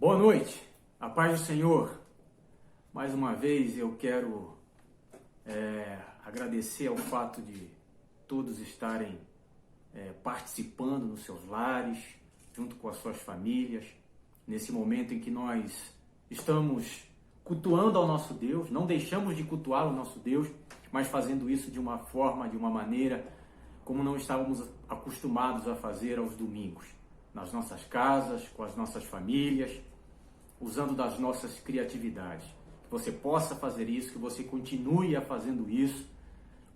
Boa noite, a paz do Senhor. Mais uma vez eu quero agradecer ao fato de todos estarem participando nos seus lares, junto com as suas famílias, nesse momento em que nós estamos cultuando ao nosso Deus, não deixamos de cultuar o nosso Deus, mas fazendo isso de uma forma, de uma maneira como não estávamos acostumados a fazer aos domingos, nas nossas casas, com as nossas famílias, usando das nossas criatividades. Que você possa fazer isso, que você continue a fazendo isso,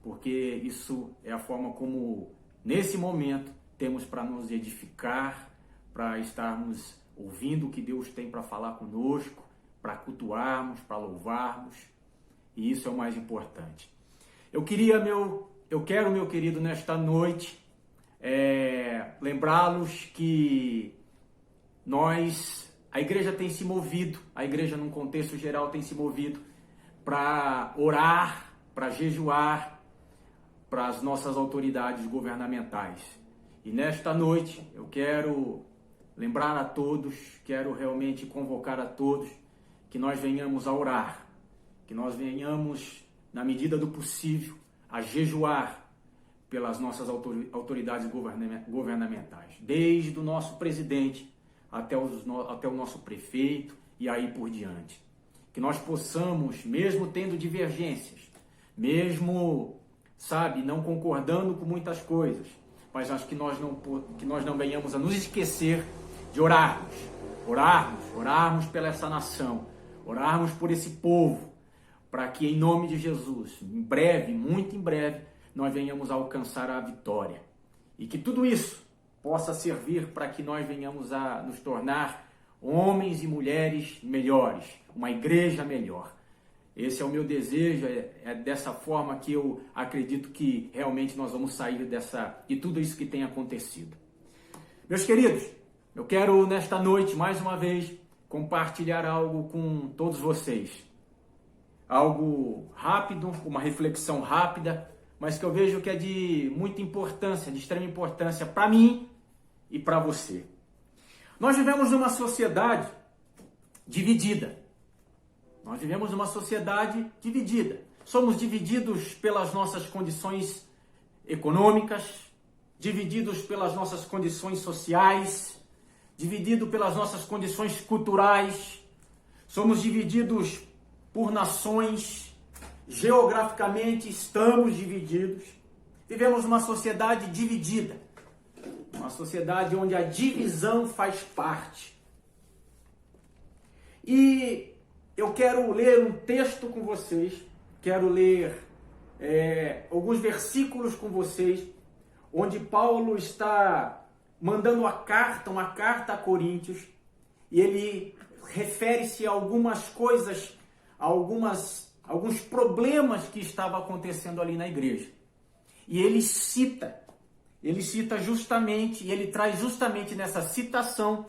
porque isso é a forma como, nesse momento, temos para nos edificar, para estarmos ouvindo o que Deus tem para falar conosco, para cultuarmos, para louvarmos, e isso é o mais importante. Eu quero, meu querido, nesta noite, lembrá-los que a igreja tem se movido, a igreja num contexto geral tem se movido para orar, para jejuar, para as nossas autoridades governamentais. E nesta noite eu quero lembrar a todos, quero realmente convocar a todos que nós venhamos a orar, que nós venhamos, na medida do possível, a jejuar pelas nossas autoridades governamentais, desde o nosso presidente até o nosso prefeito e aí por diante. Que nós possamos, mesmo tendo divergências, mesmo, não concordando com muitas coisas, mas acho que nós não venhamos a nos esquecer de orarmos pela essa nação, orarmos por esse povo, para que em nome de Jesus, em breve, muito em breve, nós venhamos a alcançar a vitória. E que tudo isso possa servir para que nós venhamos a nos tornar homens e mulheres melhores, uma igreja melhor. Esse é o meu desejo, é dessa forma que eu acredito que realmente nós vamos sair de tudo isso que tem acontecido. Meus queridos, eu quero nesta noite, mais uma vez, compartilhar algo com todos vocês. Algo rápido, uma reflexão rápida, mas que eu vejo que é de muita importância, de extrema importância para mim e para você. Nós vivemos numa sociedade dividida. Somos divididos pelas nossas condições econômicas, divididos pelas nossas condições sociais, divididos pelas nossas condições culturais. Somos divididos por nações, geograficamente estamos divididos. Vivemos numa sociedade dividida, uma sociedade onde a divisão faz parte. E eu quero ler um texto com vocês, quero ler alguns versículos com vocês, onde Paulo está mandando uma carta a Coríntios, e ele refere-se a algumas coisas, alguns problemas que estavam acontecendo ali na igreja. E ele cita justamente, e ele traz justamente nessa citação,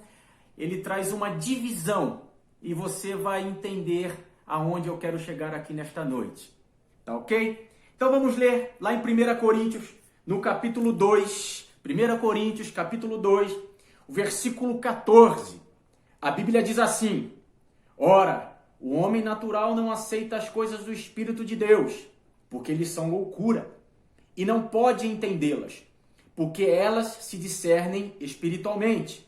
ele traz uma divisão, e você vai entender aonde eu quero chegar aqui nesta noite. Tá ok? Então vamos ler lá em 1 Coríntios, no capítulo 2, 1 Coríntios, capítulo 2, o versículo 14. A Bíblia diz assim: Ora, o homem natural não aceita as coisas do Espírito de Deus, porque eles são loucura, e não pode entendê-las, porque elas se discernem espiritualmente.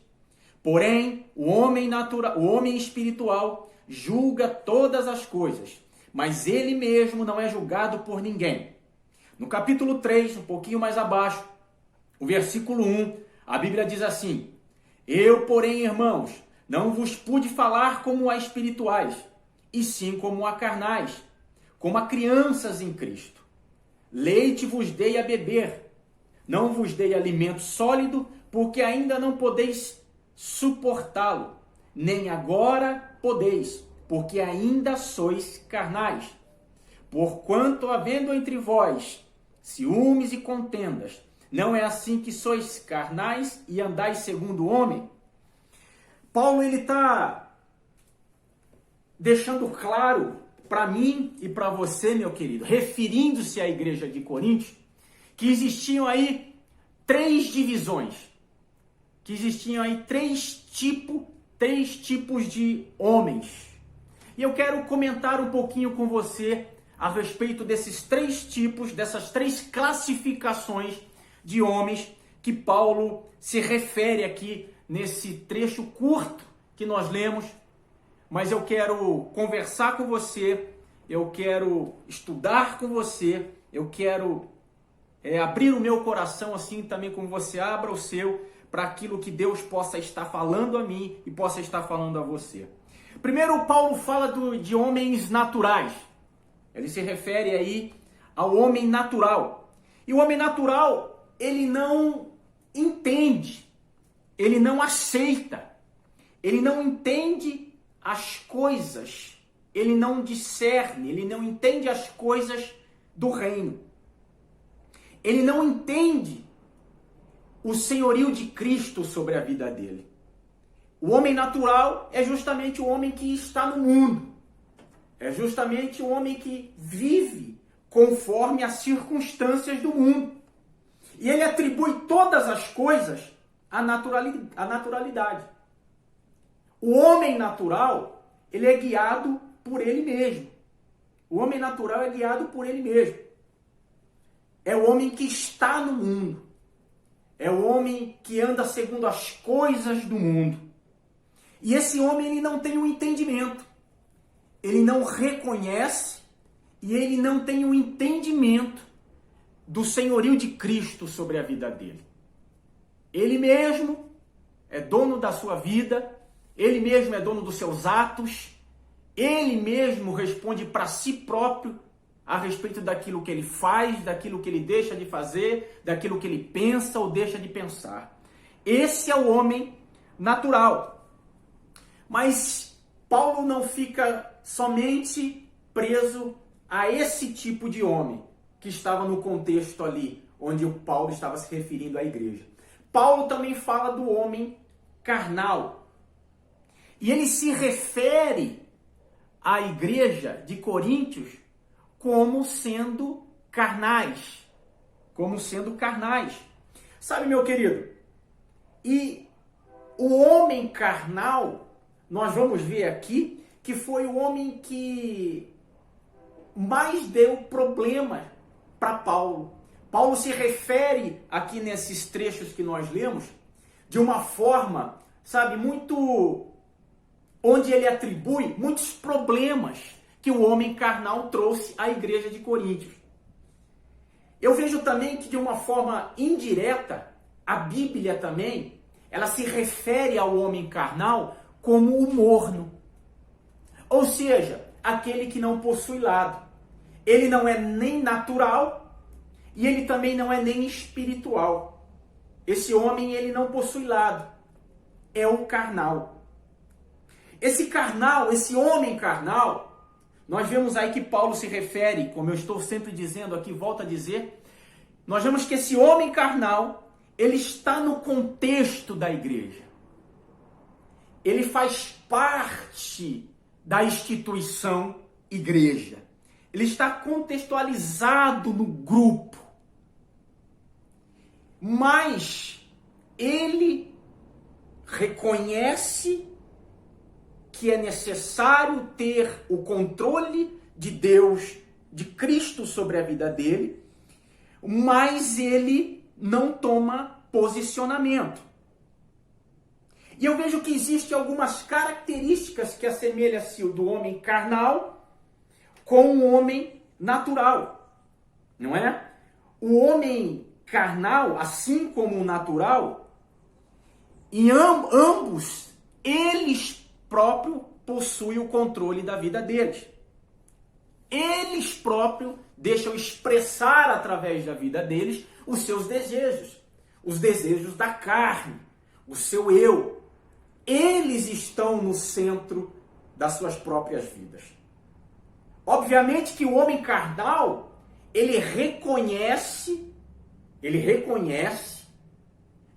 Porém, o homem espiritual julga todas as coisas, mas ele mesmo não é julgado por ninguém. No capítulo 3, um pouquinho mais abaixo, o versículo 1, a Bíblia diz assim: Eu, porém, irmãos, não vos pude falar como a espirituais, e sim como a carnais, como a crianças em Cristo. Leite vos dei a beber, não vos dei alimento sólido, porque ainda não podeis suportá-lo, nem agora podeis, porque ainda sois carnais. Porquanto, havendo entre vós ciúmes e contendas, não é assim que sois carnais e andais segundo o homem? Paulo está deixando claro para mim e para você, meu querido, referindo-se à igreja de Coríntios, que existiam aí três divisões, que existiam aí três tipos três tipos de homens. E eu quero comentar um pouquinho com você a respeito desses três tipos, dessas três classificações de homens que Paulo se refere aqui nesse trecho curto que nós lemos. Mas eu quero conversar com você, eu quero estudar com você, eu quero abrir o meu coração assim também como você abra o seu, para aquilo que Deus possa estar falando a mim e possa estar falando a você. Primeiro, Paulo fala de homens naturais. Ele se refere aí ao homem natural. E o homem natural, ele não entende, ele não aceita, ele não entende as coisas, ele não discerne, ele não entende as coisas do reino. Ele não entende o senhorio de Cristo sobre a vida dele. O homem natural é justamente o homem que está no mundo. É justamente o homem que vive conforme as circunstâncias do mundo. E ele atribui todas as coisas à naturalidade. O homem natural, ele é guiado por ele mesmo. O homem natural é guiado por ele mesmo. É o homem que está no mundo. É o homem que anda segundo as coisas do mundo. E esse homem, ele não tem um entendimento. Ele não reconhece e ele não tem um entendimento do senhorio de Cristo sobre a vida dele. Ele mesmo é dono da sua vida, ele mesmo é dono dos seus atos, ele mesmo responde para si próprio a respeito daquilo que ele faz, daquilo que ele deixa de fazer, daquilo que ele pensa ou deixa de pensar. Esse é o homem natural. Mas Paulo não fica somente preso a esse tipo de homem que estava no contexto ali, onde o Paulo estava se referindo à igreja. Paulo também fala do homem carnal. E ele se refere à igreja de Coríntios como sendo carnais. Como sendo carnais. Sabe, meu querido? E o homem carnal, nós vamos ver aqui, que foi o homem que mais deu problema para Paulo. Paulo se refere aqui nesses trechos que nós lemos de uma forma, sabe, muito... onde ele atribui muitos problemas que o homem carnal trouxe à igreja de Coríntios. Eu vejo também que de uma forma indireta, a Bíblia também, ela se refere ao homem carnal como o morno. Ou seja, aquele que não possui lado. Ele não é nem natural e ele também não é nem espiritual. Esse homem, ele não possui lado. É o carnal. Esse carnal, esse homem carnal, nós vemos aí que Paulo se refere, como eu estou sempre dizendo aqui, volto a dizer, nós vemos que esse homem carnal, ele está no contexto da igreja. Ele faz parte da instituição igreja. Ele está contextualizado no grupo. Mas ele reconhece que é necessário ter o controle de Deus, de Cristo sobre a vida dele, mas ele não toma posicionamento. E eu vejo que existem algumas características que assemelham-se do homem carnal com o homem natural, não é? O homem carnal, assim como o natural, em ambos, eles próprios possuem o controle da vida deles. Eles próprios deixam expressar através da vida deles os seus desejos, os desejos da carne, o seu eu. Eles estão no centro das suas próprias vidas. Obviamente que o homem carnal, ele reconhece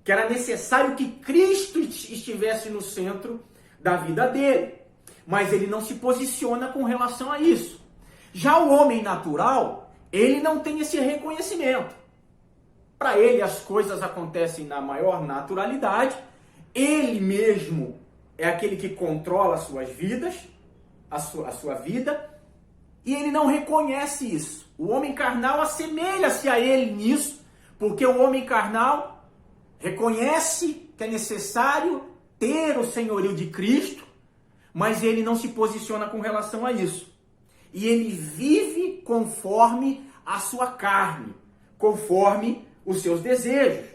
que era necessário que Cristo estivesse no centro da vida dele, mas ele não se posiciona com relação a isso. Já o homem natural, ele não tem esse reconhecimento. Para ele as coisas acontecem na maior naturalidade, ele mesmo é aquele que controla as suas vidas, a sua vida, e ele não reconhece isso. O homem carnal assemelha-se a ele nisso, porque o homem carnal reconhece que é necessário ter o senhorio de Cristo, mas ele não se posiciona com relação a isso. E ele vive conforme a sua carne, conforme os seus desejos.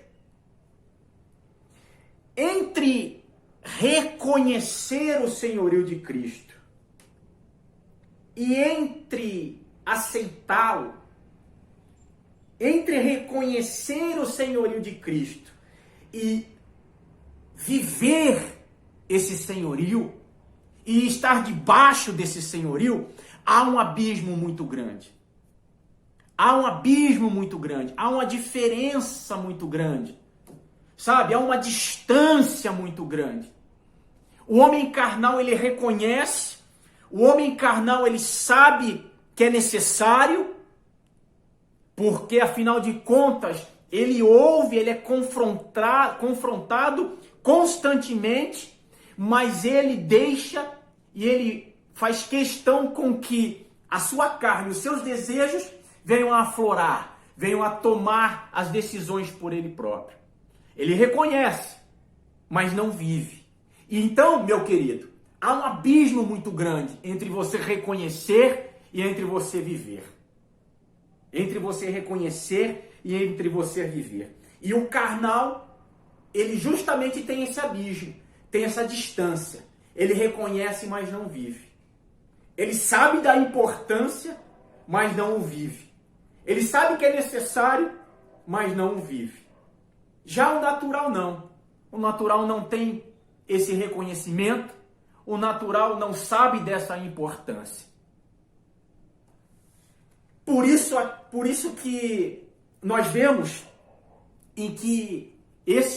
Entre reconhecer o senhorio de Cristo e entre aceitá-lo, entre reconhecer o senhorio de Cristo e viver esse senhorio e estar debaixo desse senhorio, há um abismo muito grande. Há um abismo muito grande, há uma diferença muito grande, sabe? Há uma distância muito grande. O homem carnal, ele reconhece, o homem carnal, ele sabe que é necessário, porque afinal de contas, ele ouve, ele é confrontado constantemente, mas ele deixa e ele faz questão com que a sua carne, os seus desejos venham a aflorar, venham a tomar as decisões por ele próprio. Ele reconhece, mas não vive. E então, meu querido, há um abismo muito grande entre você reconhecer e entre você viver. Entre você reconhecer e entre você viver. E o carnal, ele justamente tem esse abismo, tem essa distância. Ele reconhece, mas não vive. Ele sabe da importância, mas não o vive. Ele sabe que é necessário, mas não o vive. Já o natural não. O natural não tem esse reconhecimento. O natural não sabe dessa importância. Por isso que nós vemos em que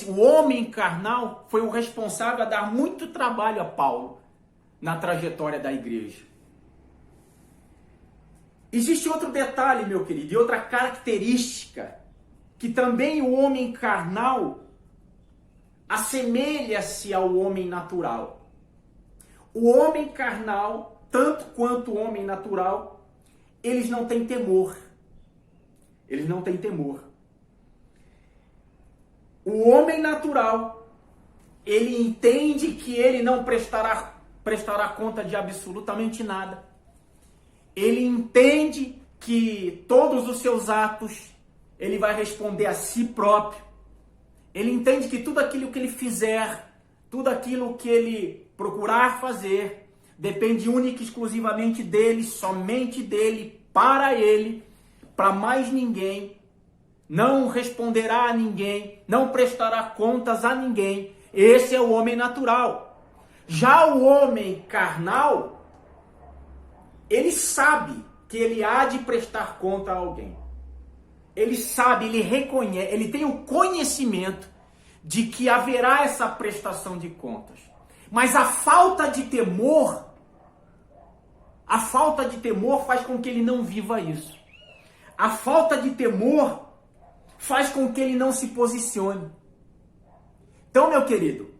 o homem carnal foi o responsável a dar muito trabalho a Paulo na trajetória da igreja. Existe outro detalhe, meu querido, e outra característica, que também o homem carnal assemelha-se ao homem natural. O homem carnal, tanto quanto o homem natural, eles não têm temor. Eles não têm temor. O homem natural, ele entende que ele não prestará conta de absolutamente nada. Ele entende que todos os seus atos, ele vai responder a si próprio. Ele entende que tudo aquilo que ele fizer, tudo aquilo que ele procurar fazer, depende única e exclusivamente dele, somente dele, para mais ninguém. Não responderá a ninguém, não prestará contas a ninguém. Esse é o homem natural. Já o homem carnal, ele sabe que ele há de prestar conta a alguém. Ele sabe, ele reconhece, ele tem o conhecimento de que haverá essa prestação de contas. Mas a falta de temor faz com que ele não viva isso. A falta de temor faz com que ele não se posicione. Então, meu querido,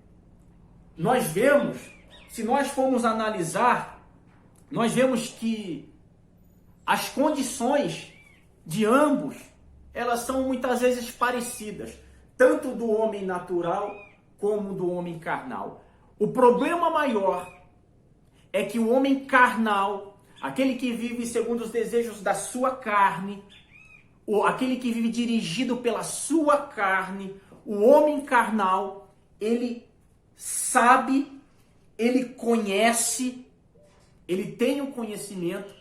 nós vemos, se nós formos analisar, nós vemos que as condições de ambos, elas são muitas vezes parecidas, tanto do homem natural como do homem carnal. O problema maior é que o homem carnal, aquele que vive segundo os desejos da sua carne, ou aquele que vive dirigido pela sua carne, o homem carnal, ele sabe, ele conhece, ele tem o conhecimento,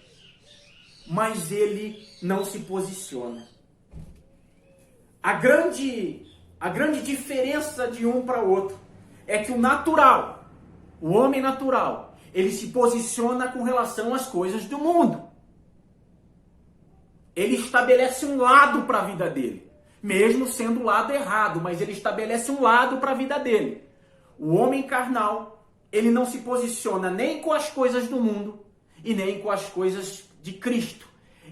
mas ele não se posiciona. A grande diferença de um para outro é que o natural, o homem natural, ele se posiciona com relação às coisas do mundo. Ele estabelece um lado para a vida dele, mesmo sendo o lado errado, mas ele estabelece um lado para a vida dele. O homem carnal, ele não se posiciona nem com as coisas do mundo e nem com as coisas de Cristo.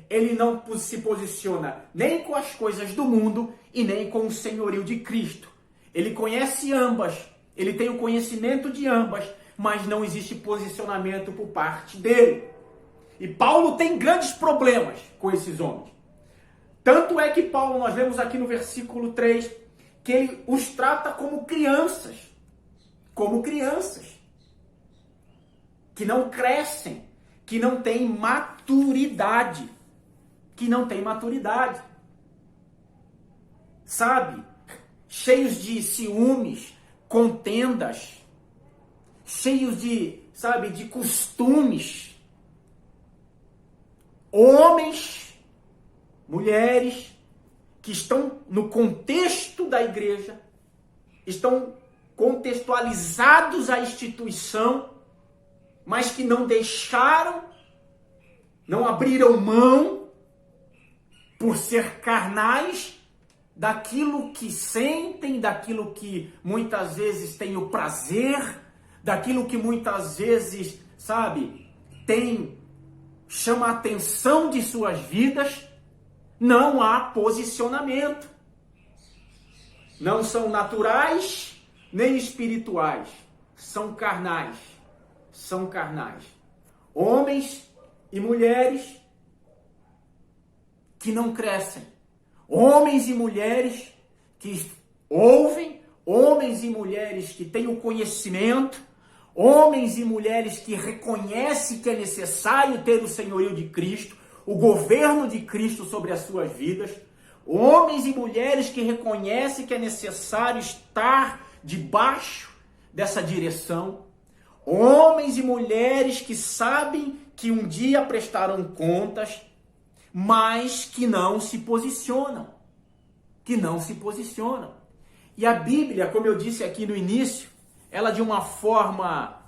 Ele não se posiciona nem com as coisas do mundo e nem com o senhorio de Cristo. Ele conhece ambas, ele tem o conhecimento de ambas, mas não existe posicionamento por parte dele. E Paulo tem grandes problemas com esses homens. Tanto é que Paulo, nós vemos aqui no versículo 3, que ele os trata como crianças, que não crescem, que não têm maturidade, sabe? Cheios de ciúmes, contendas, cheios de, sabe, de costumes. Homens, mulheres, que estão no contexto da igreja, estão contextualizados à instituição, mas que não deixaram, não abriram mão, por ser carnais, daquilo que sentem, daquilo que muitas vezes têm o prazer, daquilo que muitas vezes, sabe, chama a atenção de suas vidas. Não há posicionamento. Não são naturais nem espirituais. São carnais. Homens e mulheres que não crescem. Homens e mulheres que ouvem. Homens e mulheres que têm o conhecimento. Homens e mulheres que reconhecem que é necessário ter o senhorio de Cristo, o governo de Cristo sobre as suas vidas. Homens e mulheres que reconhecem que é necessário estar debaixo dessa direção. Homens e mulheres que sabem que um dia prestarão contas, mas que não se posicionam. E a Bíblia, como eu disse aqui no início, ela de uma forma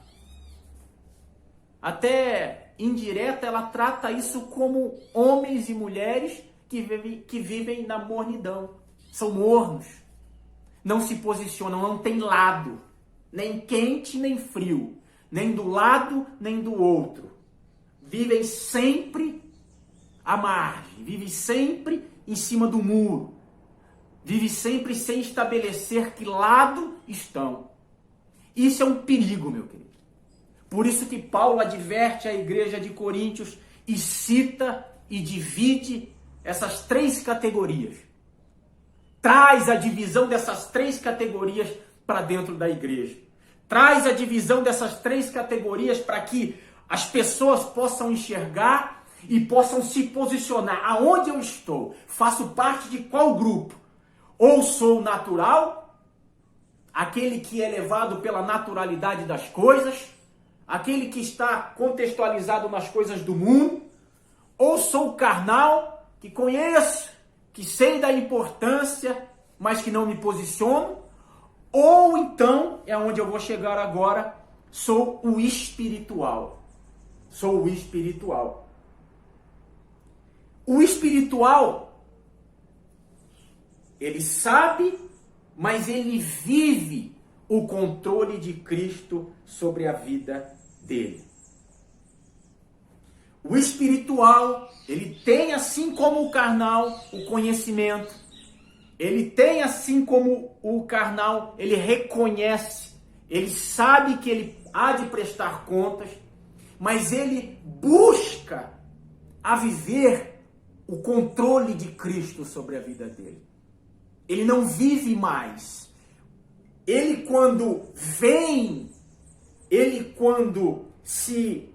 até indireta, ela trata isso como homens e mulheres que vivem na mornidão. São mornos, não se posicionam, não tem lado, nem quente nem frio, nem do lado nem do outro. Vivem sempre à margem, vivem sempre em cima do muro, vivem sempre sem estabelecer que lado estão. Isso é um perigo, meu querido. Por isso que Paulo adverte a igreja de Coríntios e cita e divide essas três categorias. Traz a divisão dessas três categorias para dentro da igreja. Traz a divisão dessas três categorias para que as pessoas possam enxergar e possam se posicionar. Aonde eu estou? Faço parte de qual grupo? Ou sou natural, aquele que é levado pela naturalidade das coisas, aquele que está contextualizado nas coisas do mundo, ou sou carnal, que conheço, que sei da importância, mas que não me posiciono, ou então, é onde eu vou chegar agora, sou o espiritual. O espiritual, ele sabe, mas ele vive o controle de Cristo sobre a vida dele. O espiritual, ele tem, assim como o carnal, o conhecimento. Ele tem, assim como o carnal, ele reconhece, ele sabe que ele há de prestar contas, mas ele busca a viver o controle de Cristo sobre a vida dele. Ele não vive mais. Ele quando se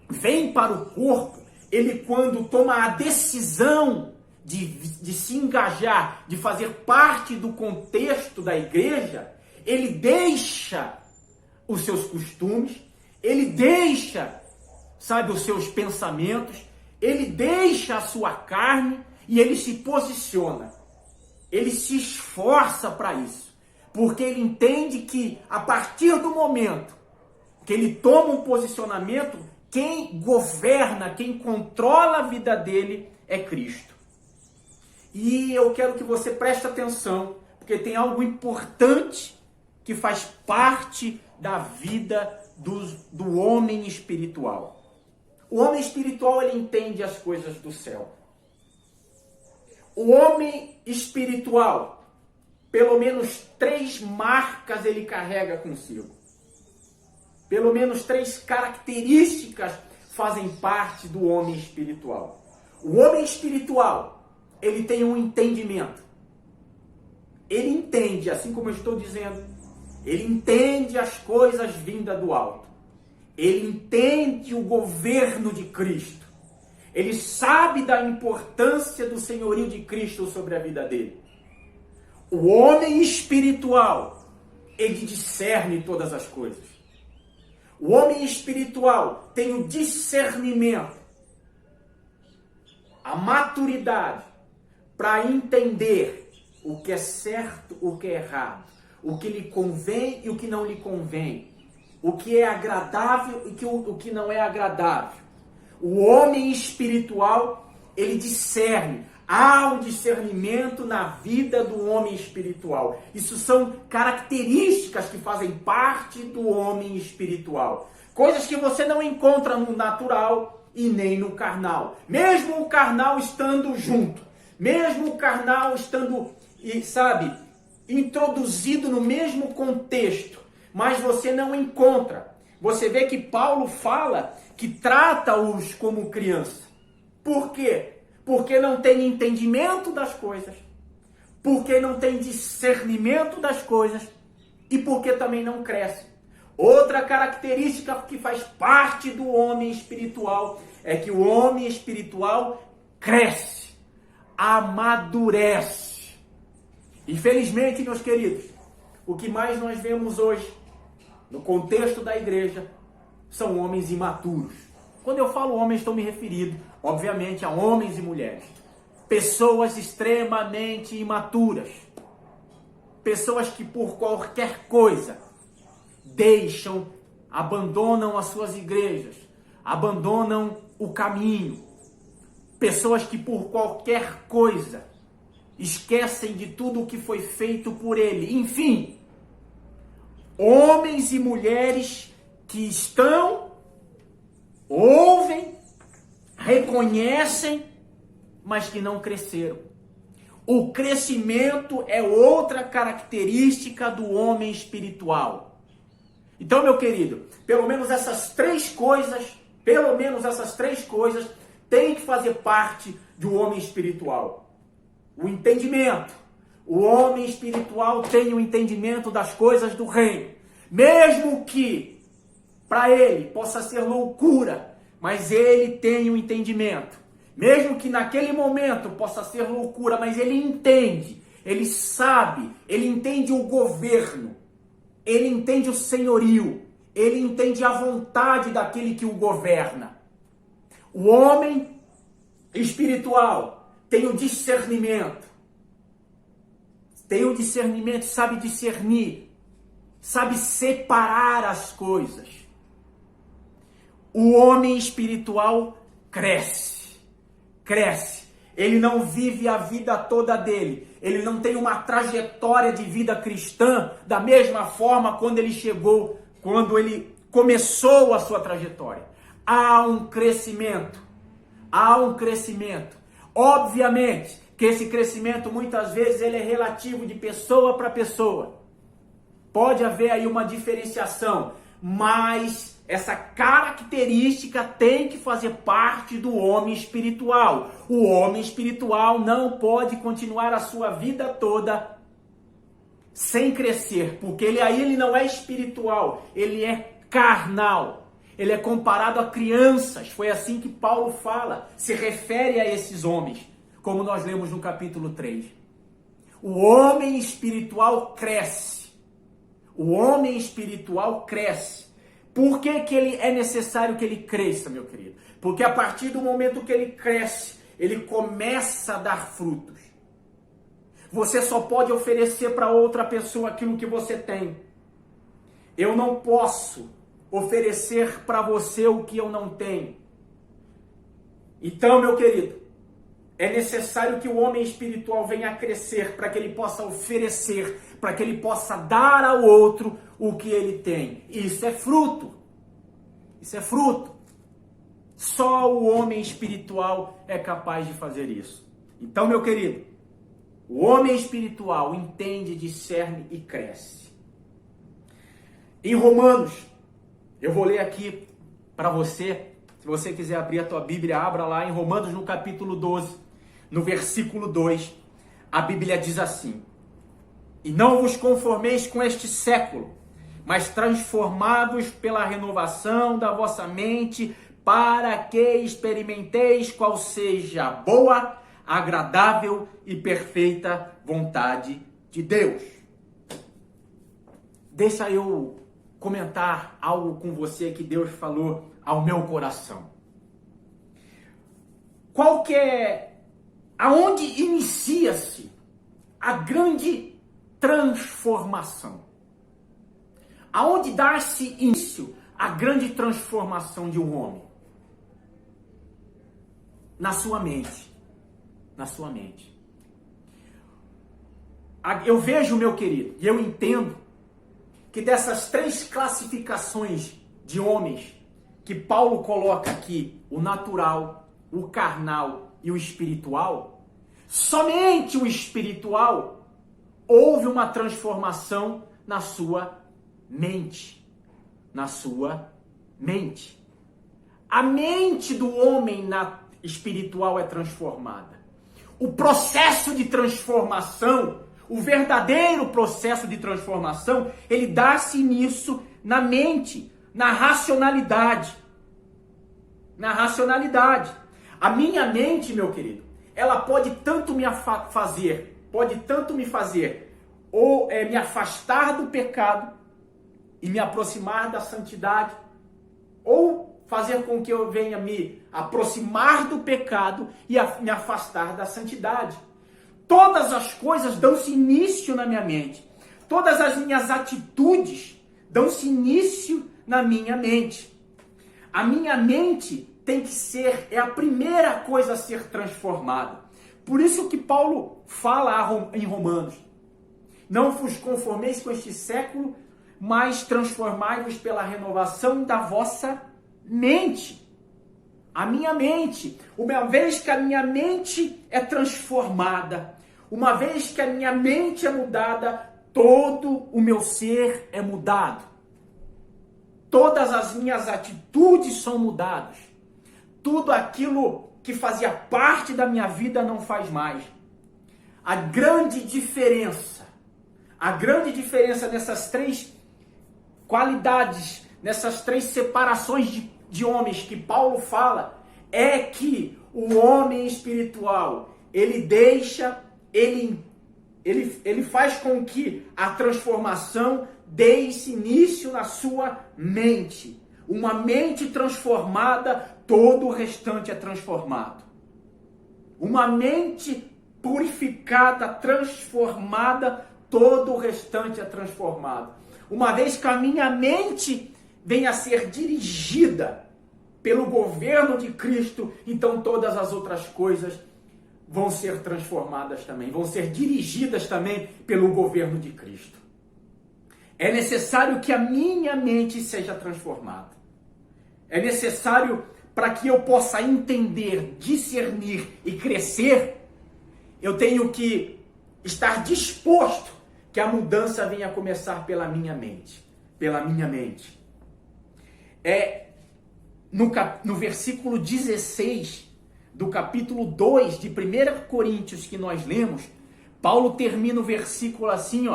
vem para o corpo, ele quando toma a decisão de se engajar, de fazer parte do contexto da igreja, ele deixa os seus costumes, ele deixa, sabe, os seus pensamentos, ele deixa a sua carne e ele se posiciona. Ele se esforça para isso, porque ele entende que a partir do momento que ele toma um posicionamento, quem governa, quem controla a vida dele é Cristo. E eu quero que você preste atenção, porque tem algo importante que faz parte da vida do homem espiritual. O homem espiritual, ele entende as coisas do céu. O homem espiritual, pelo menos 3 marcas ele carrega consigo. pelo menos 3 características fazem parte do homem espiritual. O homem espiritual, ele tem um entendimento. Ele entende, assim como eu estou dizendo, ele entende as coisas vindas do alto. Ele entende o governo de Cristo. Ele sabe da importância do senhorio de Cristo sobre a vida dele. O homem espiritual, ele discerne todas as coisas. O homem espiritual tem o discernimento, a maturidade para entender o que é certo, o que é errado, o que lhe convém e o que não lhe convém, o que é agradável e o que não é agradável. O homem espiritual, ele discerne. Há um discernimento na vida do homem espiritual. Isso são características que fazem parte do homem espiritual. Coisas que você não encontra no natural e nem no carnal. Mesmo o carnal estando junto, mesmo o carnal estando, introduzido no mesmo contexto, mas você não encontra. Você vê que Paulo fala que trata-os como criança. Por quê? Porque não tem entendimento das coisas, porque não tem discernimento das coisas e porque também não cresce. Outra característica que faz parte do homem espiritual é que o homem espiritual cresce, amadurece. Infelizmente, meus queridos, o que mais nós vemos hoje, no contexto da igreja, são homens imaturos. Quando eu falo homens, estou me referindo, obviamente, a homens e mulheres. Pessoas extremamente imaturas. Pessoas que por qualquer coisa deixam, abandonam as suas igrejas, abandonam o caminho. Pessoas que por qualquer coisa esquecem de tudo o que foi feito por ele. Enfim, homens e mulheres que estão, ouvem, reconhecem, mas que não cresceram. O crescimento é outra característica do homem espiritual. Então, meu querido, pelo menos essas três coisas têm que fazer parte do homem espiritual. O entendimento. O homem espiritual tem o entendimento das coisas do reino. Mesmo que para ele possa ser loucura, mas ele tem o entendimento. Mesmo que naquele momento possa ser loucura, mas ele entende, ele sabe, ele entende o governo, ele entende o senhorio, ele entende a vontade daquele que o governa. O homem espiritual tem o discernimento, sabe discernir, sabe separar as coisas. O homem espiritual cresce. Ele não vive a vida toda dele. Ele não tem uma trajetória de vida cristã da mesma forma quando ele começou a sua trajetória. Há um crescimento. Obviamente que esse crescimento muitas vezes ele é relativo de pessoa para pessoa. Pode haver aí uma diferenciação, mas essa característica tem que fazer parte do homem espiritual. O homem espiritual não pode continuar a sua vida toda sem crescer, porque ele não é espiritual, ele é carnal. Ele é comparado a crianças. Foi assim que Paulo fala, se refere a esses homens, como nós lemos no capítulo 3. O homem espiritual cresce. O homem espiritual cresce. Por que é necessário que ele cresça, meu querido? Porque a partir do momento que ele cresce, ele começa a dar frutos. Você só pode oferecer para outra pessoa aquilo que você tem. Eu não posso oferecer para você o que eu não tenho. Então, meu querido, é necessário que o homem espiritual venha a crescer para que ele possa oferecer, para que ele possa dar ao outro o que ele tem. Isso é fruto. Só o homem espiritual é capaz de fazer isso. Então, meu querido, o homem espiritual entende, discerne e cresce. Em Romanos, Eu vou ler aqui para você. Se você quiser abrir a tua Bíblia, abra lá em Romanos no capítulo 12, no versículo 2. A Bíblia diz assim: e não vos conformeis com este século, mas transformados pela renovação da vossa mente, para que experimenteis qual seja a boa, agradável e perfeita vontade de Deus. Deixa eu comentar algo com você que Deus falou ao meu coração. Aonde inicia-se a grande transformação? Aonde dá-se início a grande transformação de um homem? Na sua mente. Na sua mente. Eu vejo, meu querido, e eu entendo que dessas 3 classificações de homens que Paulo coloca aqui, o natural, o carnal e o espiritual, somente o espiritual houve uma transformação na sua mente. Na sua mente. A mente do homem espiritual é transformada. O processo de transformação, o verdadeiro processo de transformação, ele dá-se início na mente, na racionalidade. Na racionalidade. A minha mente, meu querido, ela pode tanto me fazer ou me afastar do pecado e me aproximar da santidade, ou fazer com que eu venha me aproximar do pecado e me afastar da santidade. Todas as coisas dão-se início na minha mente. Todas as minhas atitudes dão-se início na minha mente. A minha mente tem que ser, é a primeira coisa a ser transformada. Por isso que Paulo fala em Romanos: não vos conformeis com este século, mas transformai-vos pela renovação da vossa mente. A minha mente, uma vez que a minha mente é transformada, uma vez que a minha mente é mudada, todo o meu ser é mudado. Todas as minhas atitudes são mudadas. Tudo aquilo que fazia parte da minha vida não faz mais. A grande diferença nessas 3 qualidades, nessas 3 separações de homens que Paulo fala, é que o homem espiritual, ele faz com que a transformação dê-se início na sua mente. Uma mente transformada, todo o restante é transformado. Uma mente purificada, transformada, todo o restante é transformado. Uma vez que a minha mente venha a ser dirigida pelo governo de Cristo, então todas as outras coisas vão ser transformadas também, vão ser dirigidas também pelo governo de Cristo. É necessário que a minha mente seja transformada. É necessário, para que eu possa entender, discernir e crescer, eu tenho que estar disposto que a mudança venha a começar pela minha mente. Pela minha mente. No versículo 16 do capítulo 2 de 1 Coríntios que nós lemos, Paulo termina o versículo assim,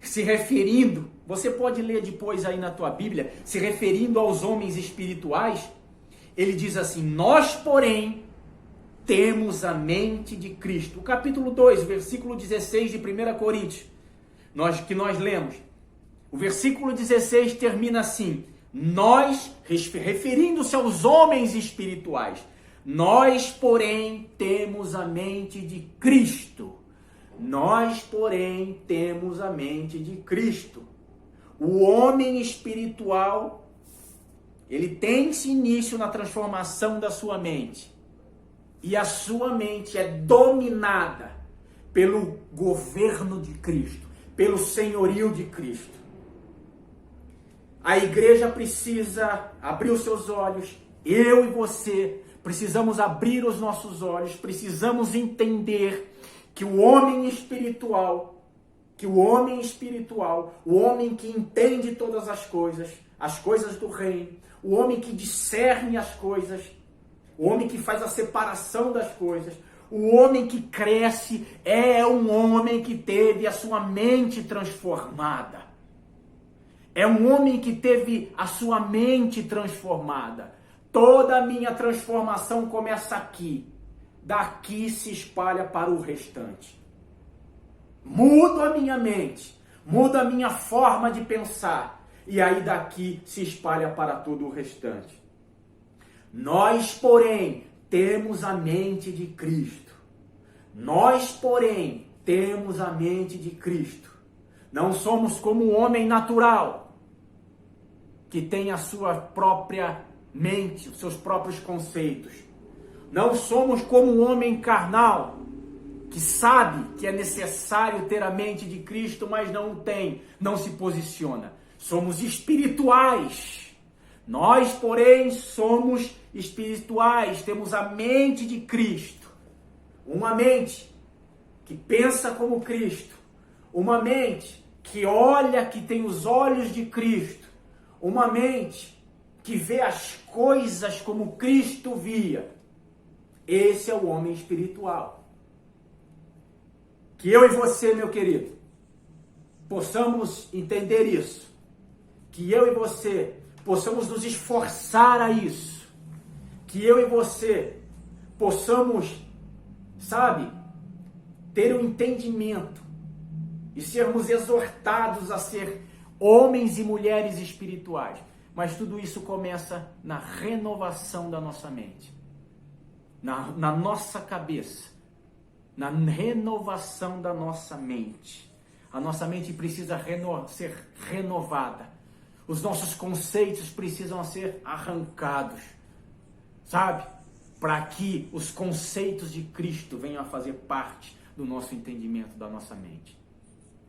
se referindo, você pode ler depois aí na tua Bíblia, se referindo aos homens espirituais, ele diz assim: nós, porém, temos a mente de Cristo. O capítulo 2, versículo 16 de 1 Coríntios, que nós lemos. O versículo 16 termina assim: nós, referindo-se aos homens espirituais, nós, porém, temos a mente de Cristo. Nós, porém, temos a mente de Cristo. O homem espiritual, ele tem-se início na transformação da sua mente. E a sua mente é dominada pelo governo de Cristo, pelo senhorio de Cristo. A igreja precisa abrir os seus olhos, eu e você precisamos abrir os nossos olhos, precisamos entender que o homem espiritual, que o homem espiritual, o homem que entende todas as coisas do reino, o homem que discerne as coisas, o homem que faz a separação das coisas, o homem que cresce é um homem que teve a sua mente transformada. É um homem que teve a sua mente transformada. Toda a minha transformação começa aqui. Daqui se espalha para o restante. Mudo a minha mente, mudo a minha forma de pensar. E aí daqui se espalha para todo o restante. Nós, porém, temos a mente de Cristo. Nós, porém, temos a mente de Cristo. Não somos como um homem natural, que tem a sua própria mente, os seus próprios conceitos. Não somos como um homem carnal, que sabe que é necessário ter a mente de Cristo, mas não o tem, não se posiciona. Somos espirituais. Nós, porém, somos espirituais, temos a mente de Cristo. Uma mente que pensa como Cristo. Uma mente que olha, que tem os olhos de Cristo. Uma mente que vê as coisas como Cristo via. Esse é o homem espiritual. Que eu e você, meu querido, possamos entender isso. Que eu e você possamos nos esforçar a isso. Que eu e você possamos, ter um entendimento e sermos exortados a ser homens e mulheres espirituais. Mas tudo isso começa na renovação da nossa mente, na nossa cabeça, na renovação da nossa mente. A nossa mente precisa ser renovada. Os nossos conceitos precisam ser arrancados, para que os conceitos de Cristo venham a fazer parte do nosso entendimento, da nossa mente.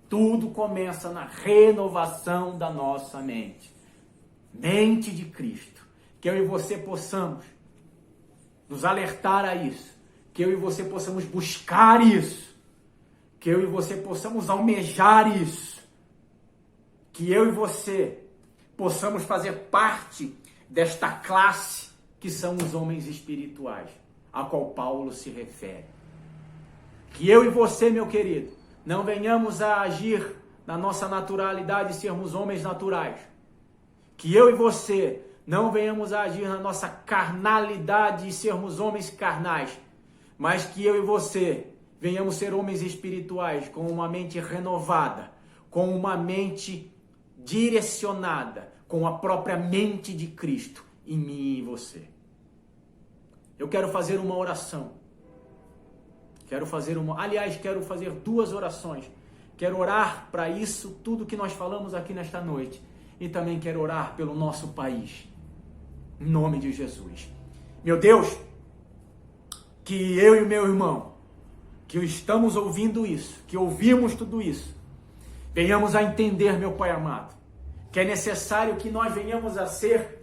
Tudo começa na renovação da nossa mente. Mente de Cristo. Que eu e você possamos nos alertar a isso. Que eu e você possamos buscar isso. Que eu e você possamos almejar isso. Que eu e você possamos fazer parte desta classe que são os homens espirituais, a qual Paulo se refere. Que eu e você, meu querido, não venhamos a agir na nossa naturalidade e sermos homens naturais. Que eu e você não venhamos a agir na nossa carnalidade e sermos homens carnais. Mas que eu e você venhamos ser homens espirituais, com uma mente renovada, com uma mente direcionada, com a própria mente de Cristo em mim e em você. Eu quero fazer uma oração. Quero fazer 2 orações. Quero orar para isso, tudo que nós falamos aqui nesta noite. E também quero orar pelo nosso país. Em nome de Jesus. Meu Deus, que eu e o meu irmão, que estamos ouvindo isso, que ouvimos tudo isso, venhamos a entender, meu Pai amado, que é necessário que nós venhamos a ser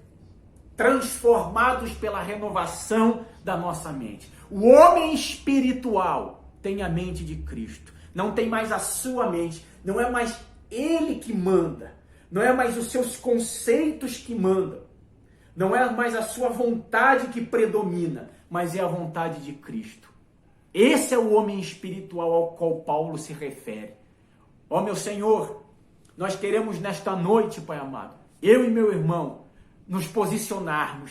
transformados pela renovação da nossa mente. O homem espiritual tem a mente de Cristo. Não tem mais a sua mente. Não é mais ele que manda. Não é mais os seus conceitos que mandam. Não é mais a sua vontade que predomina, mas é a vontade de Cristo. Esse é o homem espiritual ao qual Paulo se refere. Ó meu Senhor, nós queremos nesta noite, Pai amado, eu e meu irmão, nos posicionarmos.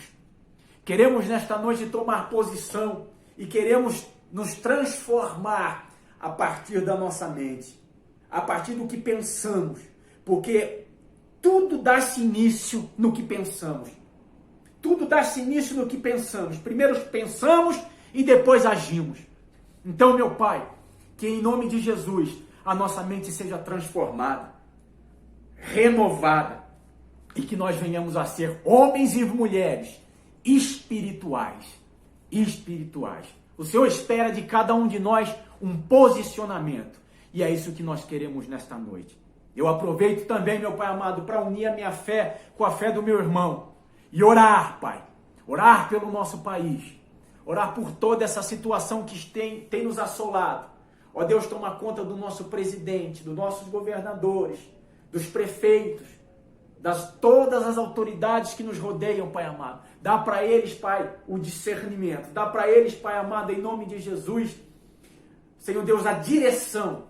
Queremos nesta noite tomar posição e queremos nos transformar a partir da nossa mente, a partir do que pensamos, porque tudo dá-se início no que pensamos. Tudo dá-se início no que pensamos. Primeiro pensamos e depois agimos. Então, meu Pai, que em nome de Jesus a nossa mente seja transformada, renovada, e que nós venhamos a ser homens e mulheres espirituais. Espirituais. O Senhor espera de cada um de nós um posicionamento. E é isso que nós queremos nesta noite. Eu aproveito também, meu Pai amado, para unir a minha fé com a fé do meu irmão. E orar, Pai. Orar pelo nosso país. Orar por toda essa situação que tem nos assolado. Ó Deus, toma conta do nosso presidente, dos nossos governadores, dos prefeitos, todas as autoridades que nos rodeiam, Pai amado. Dá para eles, Pai, o discernimento. Dá para eles, Pai amado, em nome de Jesus, Senhor Deus, a direção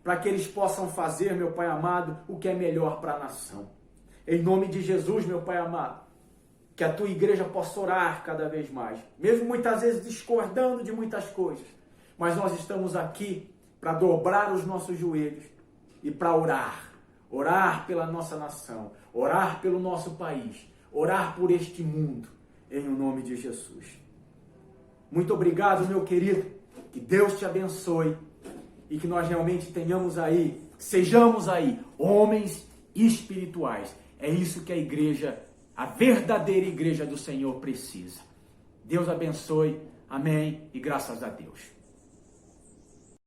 para que eles possam fazer, meu Pai amado, o que é melhor para a nação. Em nome de Jesus, meu Pai amado, que a tua igreja possa orar cada vez mais, mesmo muitas vezes discordando de muitas coisas, mas nós estamos aqui para dobrar os nossos joelhos e para orar pela nossa nação, orar pelo nosso país, orar por este mundo, em nome de Jesus. Muito obrigado, meu querido, que Deus te abençoe e que nós realmente sejamos aí, homens espirituais. É isso que a igreja, a verdadeira igreja do Senhor precisa. Deus abençoe, amém e graças a Deus.